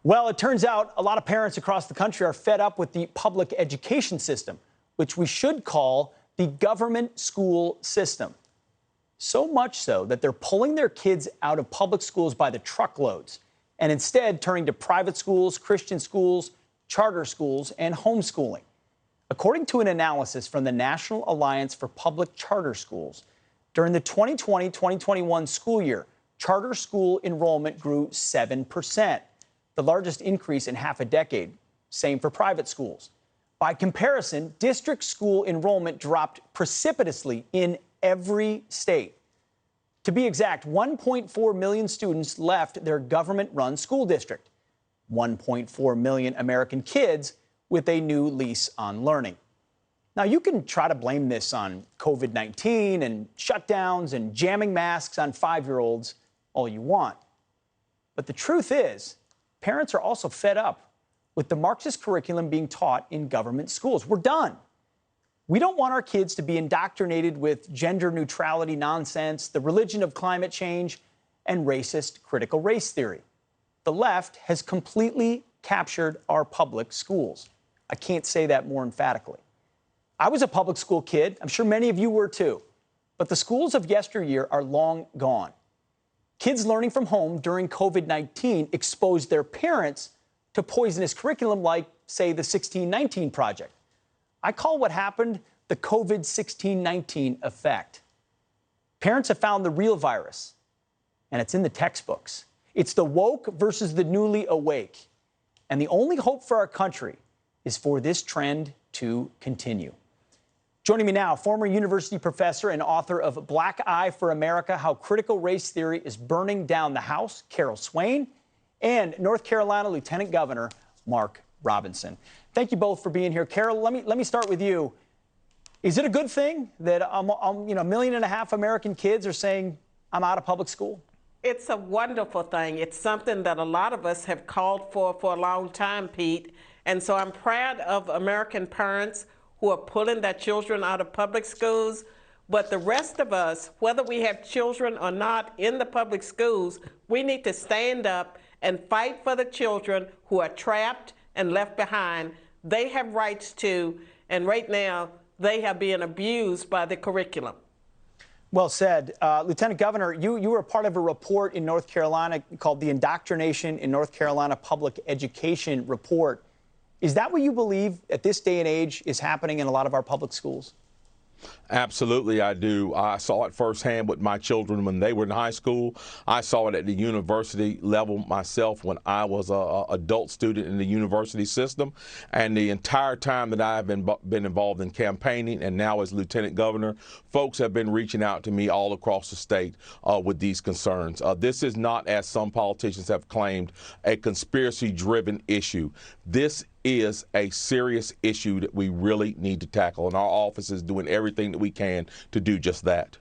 Well, it turns out a lot of parents across the country are fed up with the public education system, which we should call the government school system. So much so that they're pulling their kids out of public schools by the truckloads and instead turning to private schools, Christian schools, charter schools, and homeschooling. According to an analysis from the National Alliance for Public Charter Schools, during the 2020-2021 school year, charter school enrollment grew 7%, the largest increase in half a decade. Same for private schools. By comparison, district school enrollment dropped precipitously in every state. To be exact, 1.4 million students left their government-run school district. 1.4 million American kids with a new lease on learning. Now, you can try to blame this on COVID-19 and shutdowns and jamming masks on 5-year-olds all you want. But the truth is, parents are also fed up with the Marxist curriculum being taught in government schools. We're done. We don't want our kids to be indoctrinated with gender neutrality nonsense, the religion of climate change, and racist critical race theory. The left has completely captured our public schools. I can't say that more emphatically. I was a public school kid. I'm sure many of you were too. But the schools of yesteryear are long gone. Kids learning from home during COVID-19 exposed their parents to poisonous curriculum like, say, the 1619 Project. I call what happened the COVID-1619 effect. Parents have found the real virus, and it's in the textbooks. It's the woke versus the newly awake. And the only hope for our country is for this trend to continue. Joining me now, former university professor and author of Black Eye for America, How Critical Race Theory is Burning Down the House, Carol Swain, and North Carolina Lieutenant Governor Mark Robinson. Thank you both for being here. Carol, let me start with you. Is it a good thing that 1.5 million American kids are saying, I'm out of public school? It's a wonderful thing. It's something that a lot of us have called for a long time, Pete. And so I'm proud of American parents who are pulling their children out of public schools. But the rest of us, whether we have children or not in the public schools, we need to stand up and fight for the children who are trapped and left behind. They have rights too, and right now they are being abused by the curriculum. Well said. Lieutenant Governor, you were a part of a report in North Carolina called the Indoctrination in North Carolina Public Education Report. Is that what you believe at this day and age is happening in a lot of our public schools? Absolutely, I do. I saw it firsthand with my children when they were in high school. I saw it at the university level myself when I was an adult student in the university system. And the entire time that I've been involved in campaigning and now as Lieutenant Governor, folks have been reaching out to me all across the state with these concerns. This is not, as some politicians have claimed, a conspiracy-driven issue. This is a serious issue that we really need to tackle, and our office is doing everything that we can to do just that.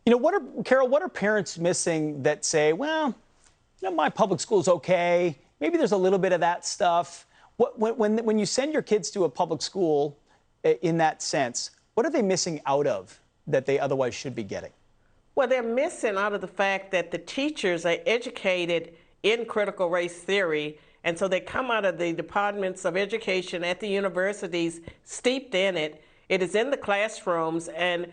You know, Carol, what are parents missing that say, well, my public school's okay, maybe there's a little bit of that stuff? When you send your kids to a public school in that sense, what are they missing out of that they otherwise should be getting? Well, they're missing out of the fact that the teachers are educated in critical race theory. And so they come out of the departments of education at the universities steeped in it. It is in the classrooms, and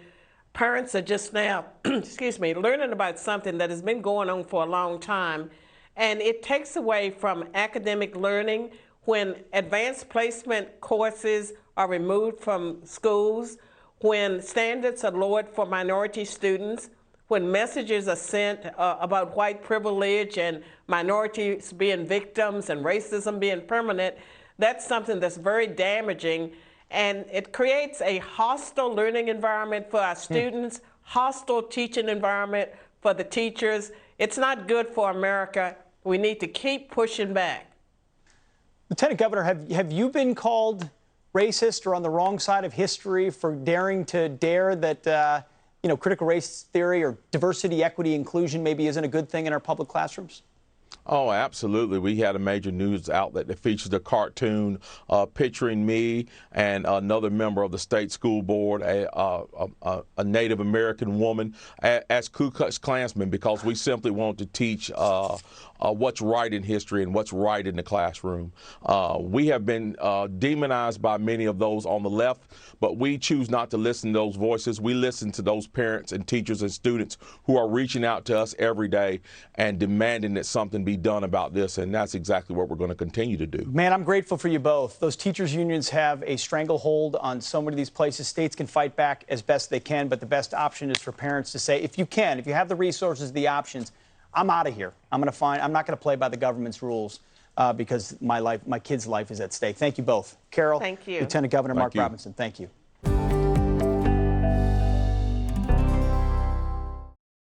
parents are just now, learning about something that has been going on for a long time. And it takes away from academic learning when advanced placement courses are removed from schools, when standards are lowered for minority students, when messages are sent about white privilege and minorities being victims and racism being permanent. That's something that's very damaging, and it creates a hostile learning environment for our students, hostile teaching environment for the teachers. It's not good for America. We need to keep pushing back. Lieutenant Governor, have you been called racist or on the wrong side of history for daring to dare that critical race theory or diversity, equity, inclusion maybe isn't a good thing in our public classrooms? Oh, absolutely. We had a major news outlet that featured a cartoon picturing me and another member of the state school board, a Native American woman, as Ku Klux Klansmen, because we simply want to teach what's right in history and what's right in the classroom. We have been demonized by many of those on the left, but we choose not to listen to those voices. We listen to those parents and teachers and students who are reaching out to us every day and demanding that something be done about this, and that's exactly what we're going to continue to do. Man, I'm grateful for you both. Those teachers' unions have a stranglehold on so many of these places. States can fight back as best they can, but the best option is for parents to say, if you have the resources, the options, I'm out of here. I'm not going to play by the government's rules because my kids' life is at stake. Thank you both. Carol, thank you. Lieutenant Governor Mark Robinson, thank you.